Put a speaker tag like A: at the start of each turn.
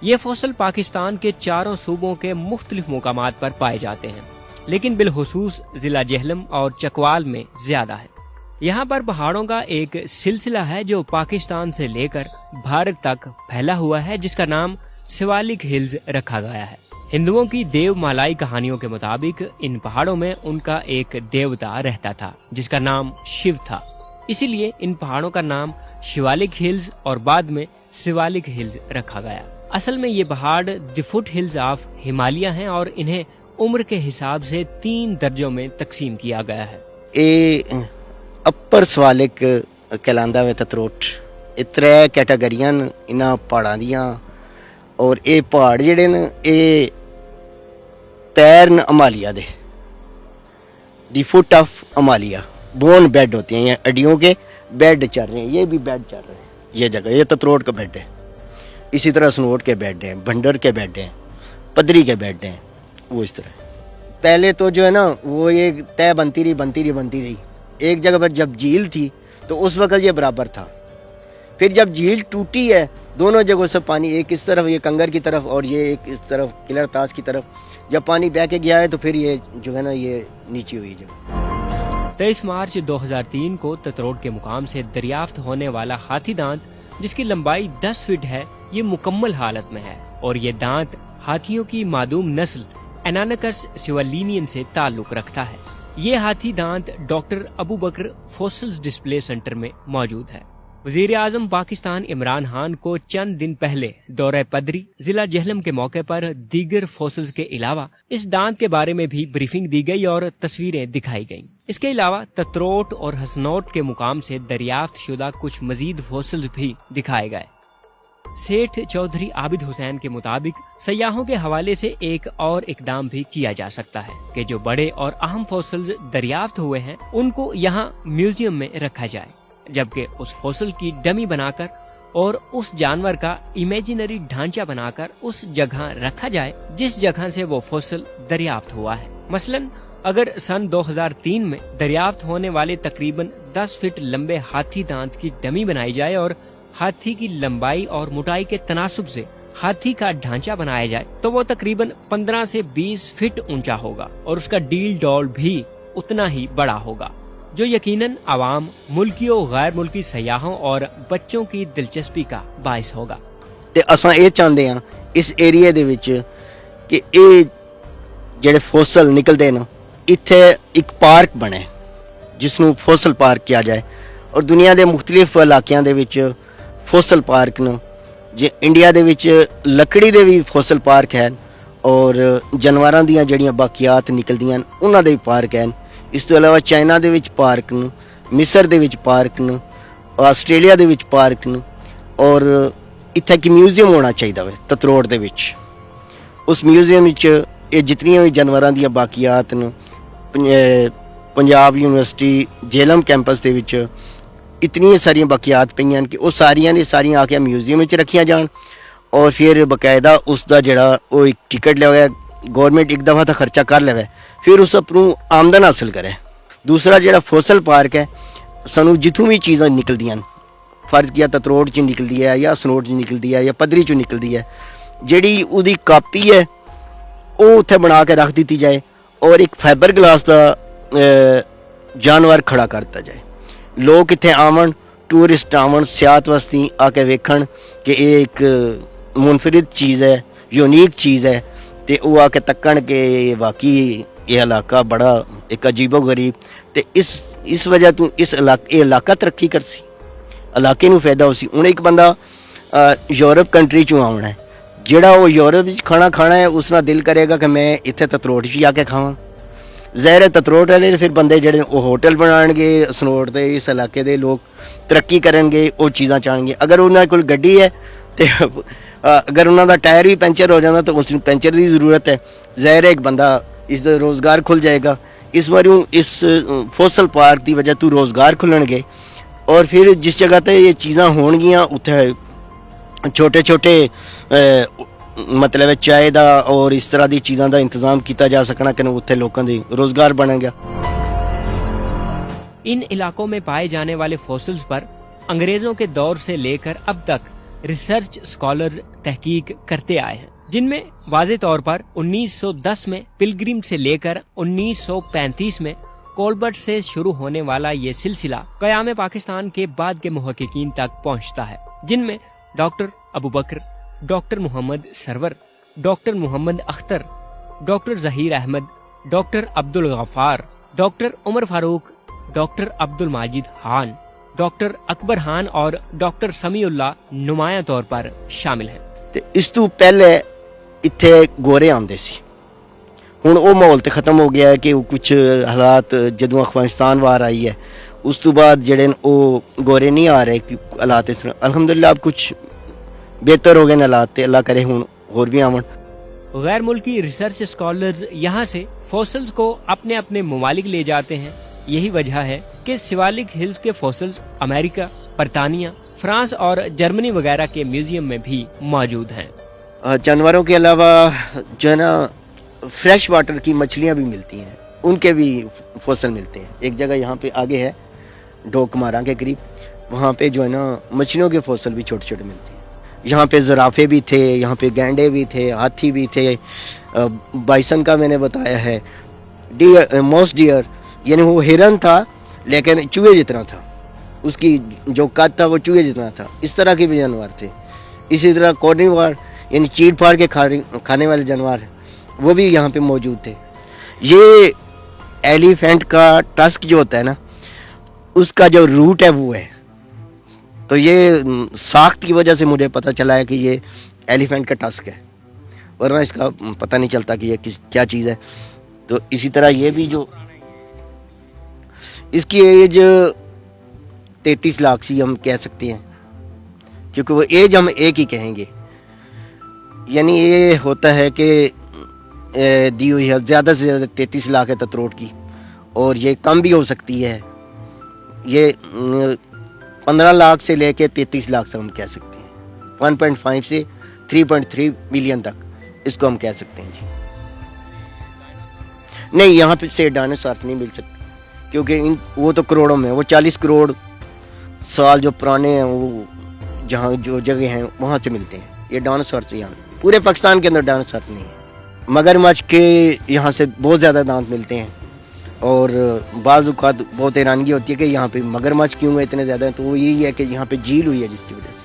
A: ये फॉसिल पाकिस्तान के चारों सूबों के मुख्तलिफ मुकामात पर पाए जाते हैं, लेकिन बिलखुसूस जिला जेहलम और चकवाल में ज्यादा है। यहाँ पर पहाड़ों का एक सिलसिला है जो पाकिस्तान से लेकर भारत तक फैला हुआ है, जिसका नाम शिवालिक हिल्स रखा गया है। हिंदुओं की देव मालाई कहानियों के मुताबिक इन पहाड़ों में उनका एक देवता रहता था जिसका नाम शिव था, इसीलिए इन पहाड़ों का नाम शिवालिक हिल्स और बाद में शिवालिक हिल्स रखा गया। असल में ये पहाड़ the foot hills of Himalaya हैं और इन्हें उम्र के हिसाब से 3 दर्जों में तकसीम किया गया है।
B: ये अपर शिवालिक कहलांदा वे ततरोट। ये 3 कैटागरियां इन्हां पहाड़ां दियां और ये पहाड़ जिहड़े न ये पैर न हिमालय दे, the foot of Himalaya, bone bed होते हैं, ये हड्डियों के बेड चल रहे हैं, ये भी बेड चल रहे हैं। ये जगह ये ततरोट का बेड है, इसी तरह सनोट के बेड हैं, भंडर के बेड हैं, पदरी के बेड हैं, वो इस तरह। पहले तो जो है ना वो ये तय बनती रही। एक जगह पर जब झील थी तो उस वक्त ये बराबर था, फिर जब झील टूटी है दोनों जगहों से पानी, एक इस तरफ ये कंगर की तरफ और ये एक इस तरफ किलर ताज की तरफ, जब पानी बह के गया है तो फिर ये जो है ना ये नीचे हुई जगह।
A: 23 मार्च 2003 को ततरोट के मुकाम से दरियाफ्त होने वाला हाथी दांत, जिसकी लंबाई 10 फीट है, ये मुकम्मल हालत में है और ये दांत हाथियों की मादूम नस्ल एनानकस सिवालिनियन से ताल्लुक रखता है। ये हाथी दांत डॉक्टर अबू बकर फॉसिल्स डिस्प्ले सेंटर में मौजूद है। वजीर आजम पाकिस्तान इमरान खान को चंद दिन पहले दौरे पदरी जिला जेहलम के मौके पर दीगर फॉसिल्स के अलावा इस दांत के बारे में भी ब्रीफिंग दी गई और तस्वीरें दिखाई गईं। इसके अलावा ततरोट और हसनोट के मुकाम से दरियाफ्त शुदा कुछ मजीद फॉसिल्स भी दिखाए गए। सेठ चौधरी आबिद हुसैन के मुताबिक सयाहों के हवाले से एक और इकदाम भी किया जा सकता है कि जो बड़े और अहम फॉसिल्स दरियाफ्त हुए हैं उनको यहाँ म्यूजियम में रखा जाए, जबकि उस फॉसिल की डमी बनाकर और उस जानवर का इमेजिनरी ढांचा बनाकर उस जगह रखा जाए जिस जगह से वो फॉसिल दरियाफ्त हुआ है। मसलन अगर सन 2003 में दरियाफ्त होने वाले तकरीबन 10 फीट लंबे हाथी दांत की डमी बनाई जाए और हाथी की लंबाई और मोटाई के तनासुब से हाथी का ढांचा बनाया जाए तो वो तकरीबन 15 से 20 फीट ऊंचा होगा और उसका डील डॉल भी उतना ही बड़ा होगा, जो यकीनन आवाम, मुल्की और गैर मुल्की सयाहों और बच्चों की दिलचस्पी का बाइस होगा।
B: ते असां ये चाहते हैं इस एरिया दे विच कि ये जेडे फॉसिल निकलते न इत्थे एक पार्क बने जिसनों फॉसिल पार्क किया जाए और दुनिया के मुख्तलिफ इलाकों दे विच फॉसिल पार्क न। जे इंडिया दे विच लकड़ी दे भी फॉसिल पार्क हैं और जानवरां दियां जड़ियां बाकियात निकलदियां उन्हां दे भी पार्क हैं। इस तो अलावा चाइना दे विच पार्क न, मिस्र दे विच पार्क न, आस्ट्रेलिया दे विच पार्क न और इत्थे एक म्यूजियम होना चाहिए वे ततरोट दे विच। उस म्यूजियम विच ये जितनियां भी जानवरां दियां बाकियात न, पंजाब यूनिवर्सिटी जेहलम कैंपस दे विच इतनी सारियां बाकियात पईयां कि वो सारियां दी सारियां आके म्यूजियम में रखियां जान और फिर बकायदा उसका जड़ा वो एक टिकट लिया गवर्नमेंट एक दफ़ा तो खर्चा कर ले फिर उस अपनों आमदन हासिल करे। दूसरा जड़ा फॉसिल पार्क है सानू जिथों भी चीज़ां निकलदियां फर्ज किया ततरोट च निकलती है या सनोट च निकलती है या पदरी च निकलती है, जिहड़ी उहदी कापी है वो उत्थे बना के रख दी जाए और एक फाइबर ग्लास का जानवर खड़ा करता जाए। लोग इत्थे आवन, टूरिस्ट आवन, सियाहत वास्ते आके वेखण कि ये एक मुनफरिद चीज़ है, यूनीक चीज़ है, तो वो आके तक्कण के वाकई ये इलाका बड़ा एक अजीबो गरीब। तो इस वजह तो इस इलाका तरक्की कर सी, इलाके नूं फायदा हो सी। हुण एक बंदा यूरोप कंट्री चों आउणा है, जिहड़ा वो यूरोप विच खाना खाना है उसका दिल करेगा कि मैं इत्थे ततरोट च आके खावां। ज़ाहिर है ततरोट वाले फिर बंदे जेडे वो होटल बनाएंगे सनोट के इस इलाके के लोग तरक्की करेंगे, वो चीज़ां चाहणगे। अगर उन्होंने कोल गड्डी है तो अगर उन्होंने टायर भी पंचर हो जाता तो उसमें पंचर की ज़रूरत है। ज़ाहिर है एक बंदा इस रोज़गार खुल जाएगा। इस बार इस फॉसिल पार्क की वजह तो रोज़गार खुलणगे और फिर जिस जगह पर ये चीज़ां होणगियां उत्थे छोटे छोटे मतलब चाय का और इस तरह की चीज़ों का इंतजाम किया जा सकना कि उत्थे लोगों की रोजगार बनेगा।
A: इन इलाकों में पाए जाने वाले फॉसिल्स पर अंग्रेजों के दौर से लेकर अब तक रिसर्च स्कॉलर्स तहकीक करते आए हैं, जिनमें वाज़े तौर पर 1910 में पिलग्रिम से लेकर 1935 में कोलबर्ट से शुरू होने वाला ये सिलसिला क़याम पाकिस्तान के बाद के मुहक्किकीन तक पहुंचता है, जिनमें doctor Abu Bakar, doctor Mohammad Sarwar, doctor Mohammad Akhtar, doctor Zaheer Ahmed, doctor Abdul Ghaffar, doctor Umar Farooq, doctor Abdul Majid Khan, doctor Akbar Khan और डॉक्टर समीउल्लाह नुमाया तौर पर शामिल हैं।
B: ਤੇ ਇਸ ਤੋਂ ਪਹਿਲੇ ਇੱਥੇ ਗੋਰੇ ਆਉਂਦੇ ਸੀ। ਹੁਣ ਉਹ ਮਾਹੌਲ ਤੇ ਖਤਮ ਹੋ ਗਿਆ ਹੈ ਕਿ ਉਹ ਕੁਝ ਹਾਲਾਤ ਜਦੋਂ ਅਫਗਾਨਿਸਤਾਨ ਵਾਰ ਆਈ ਹੈ ਉਸ ਤੋਂ ਬਾਅਦ ਜਿਹੜੇ ਨੇ ਉਹ ਗੋਰੇ ਨਹੀਂ ਆ ਰਹੇ ਕਿ ਹਾਲਾਤ ਇਸ ਤਰ੍ਹਾਂ ਅਲਹਮਦੁਲਿਲਾ अब कुछ बेहतर हो गए ने हालात ਤੇ ਅੱਲਾ ਕਰੇ ਹੁਣ ਹੋਰ ਵੀ ਆਵਣ।
A: गैर मुल्की रिसर्च स्कॉलर्स यहाँ से फॉसिल्स को अपने अपने ममालिक ले जाते हैं। यही वजह है कि सिवालिक हिल्स के फॉसिल्स अमेरिका, बरतानिया, फ्रांस और जर्मनी वगैरह के म्यूजियम में भी मौजूद हैं।
B: जानवरों के अलावा जो है ना फ्रेश वाटर की मछलियाँ भी मिलती हैं, उनके भी फॉसिल मिलते हैं। एक जगह यहाँ पे आगे है डोकमारा के करीब, वहाँ पे जो है ना मछलियों के फॉसिल भी छोटे छोटे मिलते हैं। यहाँ पे ज़राफ़े भी थे, यहाँ पे गैंडे भी थे, हाथी भी थे, बाइसन का मैंने बताया है, डियर, मॉस डियर यानी वो हिरन था लेकिन चूहे जितना था, उसकी जो कद था वो चूहे जितना था, इस तरह के भी जानवर थे। इसी तरह कॉर्निवोर यानी चीड़ फाड़ के खाने वाले जानवर वो भी यहाँ पे मौजूद थे। ये एलिफेंट का टस्क जो होता है ना उसका जो रूट है वो है, तो ये साख्त की वजह से मुझे पता चला है कि ये एलिफेंट का टस्क है, वरना इसका पता नहीं चलता कि ये क्या चीज़ है। तो इसी तरह ये भी जो इसकी एज 33 लाख सी हम कह सकते हैं, क्योंकि वो एज हम एक ही कहेंगे। यानी ये होता है कि दी हुई है ज़्यादा से ज़्यादा 33 लाख है ततरोट की, और ये कम भी हो सकती है। ये 15 लाख से लेके 33 लाख से हम कह सकते हैं, 1.5 से 3.3 मिलियन तक इसको हम कह सकते हैं जी। नहीं, यहाँ पे से डायनासोर नहीं मिल सकते, क्योंकि वो तो करोड़ों में, वो 40 करोड़ साल जो पुराने हैं वो जहाँ जो जगह हैं वहाँ से मिलते हैं। ये डायनासोर यहाँ पूरे पाकिस्तान के अंदर डायनासोर नहीं है। मगरमच्छ के यहाँ से बहुत ज़्यादा दांत मिलते हैं, और बाज़ औक़ात बहुत हैरानगी होती है कि यहाँ पे मगरमच्छ क्यों है इतने ज़्यादा, तो वो यही है कि यहाँ पे झील हुई है जिसकी वजह से।